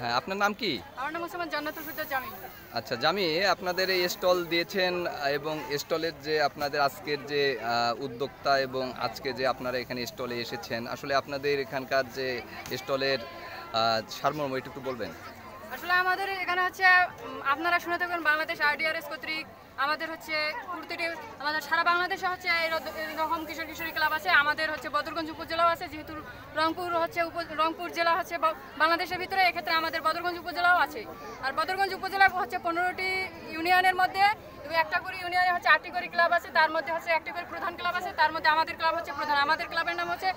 হ্যাঁ, আপনার নাম কি? আমার নাম হচ্ছে জান্নাতুল ফেরদৌস জামি। আচ্ছা জামি, আপনাদের এই স্টল দিয়েছেন এবং স্টলের যে আপনাদের আজকের যে উদ্যোক্তা এবং আজকে যে আপনারা এখানে স্টলে এসেছেন, আসলে আপনাদের এখানকার যে স্টলের সারমর্ম এটা একটু বলবেন? আসলে আমাদের এখানে হচ্ছে আপনারা শুনে থাকবেন বাংলাদেশ আরডিআরএস কর্তৃক আমাদের হচ্ছে প্রতিটি আমাদের সারা বাংলাদেশে হচ্ছে এরকম কিশোরী ক্লাব আছে। আমাদের হচ্ছে বদরগঞ্জ উপজেলাও আছে, যেহেতু রংপুর হচ্ছে রংপুর জেলা হচ্ছে বাংলাদেশের ভিতরে, এক্ষেত্রে আমাদের বদরগঞ্জ উপজেলাও আছে। আর বদরগঞ্জ উপজেলা হচ্ছে 15টি ইউনিয়নের মধ্যে একটা করে ইউনিয়নে হচ্ছে 8টি করে ক্লাব আছে, তার মধ্যে হচ্ছে একটি করে প্রধান ক্লাব আছে, তার মধ্যে আমাদের ক্লাব হচ্ছে প্রধান। আমাদের ক্লাবের নাম হচ্ছে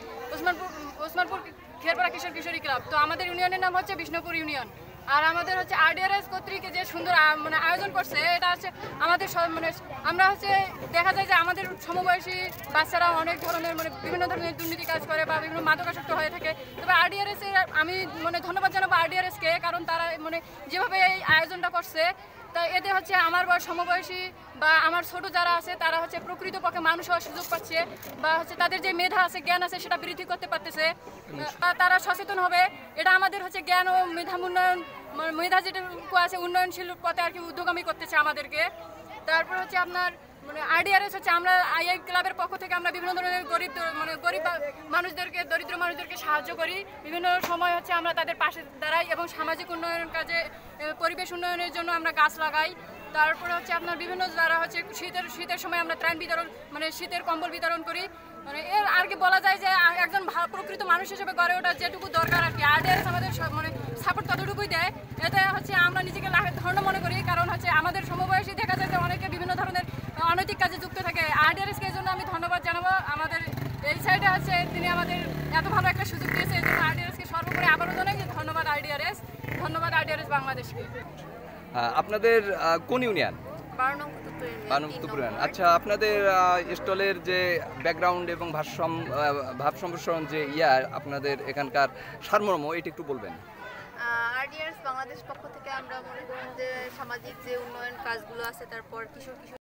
ওসমানপুর খেরপাড়া কিশোরী ক্লাব। তো আমাদের ইউনিয়নের নাম হচ্ছে বিষ্ণুপুর ইউনিয়ন। আর আমাদের হচ্ছে আরডিআরএস কর্তৃক যে সুন্দর মানে আয়োজন করছে, এটা হচ্ছে আমাদের মানে আমরা হচ্ছে দেখা যায় যে আমাদের সমবয়সী বাচ্চারা অনেক ধরনের মানে বিভিন্ন ধরনের দুর্নীতি কাজ করে বা বিভিন্ন মাদকাসক্ত হয়ে থাকে। তবে আরডিআরএস আমি মানে ধন্যবাদ জানাবো আরডিআরএসকে, কারণ তারা মানে যেভাবে এই আয়োজনটা করছে, তা এতে হচ্ছে আমার সমবয়সী বা আমার ছোট যারা আছে তারা হচ্ছে প্রকৃতপক্ষে মানুষ হওয়ার সুযোগ পাচ্ছে, বা হচ্ছে তাদের যে মেধা আছে জ্ঞান আছে সেটা বৃদ্ধি করতে পারতেছে, তারা সচেতন হবে। এটা আমাদের হচ্ছে জ্ঞান ও মেধা যেটুকু আছে উন্নয়নশীল পথে আর কি উদ্যোগামী করতেছে আমাদেরকে। তারপর হচ্ছে আপনার মানে আরডিআরএস হচ্ছে আমরা আইআই ক্লাবের পক্ষ থেকে আমরা বিভিন্ন ধরনের গরিব মানুষদেরকে দরিদ্র মানুষদেরকে সাহায্য করি। বিভিন্ন সময় হচ্ছে আমরা তাদের পাশে দাঁড়াই এবং সামাজিক উন্নয়ন কাজে পরিবেশ উন্নয়নের জন্য আমরা গাছ লাগাই। তারপরে হচ্ছে আপনার বিভিন্ন যারা হচ্ছে শীতের সময় আমরা ত্রাণ বিতরণ মানে শীতের কম্বল বিতরণ করি। মানে এর আর কি বলা যায় যে একজন প্রকৃত মানুষ হিসেবে গড়ে ওঠা যেটুকু দরকার আর কি আরডিআরএস আমাদের মানে সাপোর্ট ততটুকুই দেয়। এতে হচ্ছে আমরা নিজেকে ধন্য মনে করি, কারণ হচ্ছে আমাদের সমবয়সী দেখা যায় যে অনেকে বিভিন্ন ধরনের অনৈতিক কাজে যুক্ত থাকে। আরডিআরএসকে এই জন্য আমি ধন্যবাদ জানাবো। আমাদের এই সাইডে হচ্ছে তিনি আমাদের এত ভালো একটা সুযোগ দিয়েছে, এই জন্য আরডিআরএসকে সর্বোপরি আবারও জানাই যে ধন্যবাদ আরডিআরএস, ধন্যবাদ আরডিআরএস বাংলাদেশকে। আপনাদের কোন ইউনিয়ন? 12 নং বানুপুর ইউনিয়ন। আচ্ছা, আপনাদের স্টলের যে ব্যাকগ্রাউন্ড এবং ভাব সম্প্রসারণ যে আপনাদের এখানকার সারমর্ম এটা একটু বলবেন? আরডিআরএস বাংলাদেশ পক্ষ থেকে আমরা মনে করেন যে সামাজিক যে উন্নয়ন কাজগুলো আছে, তারপর কিশোর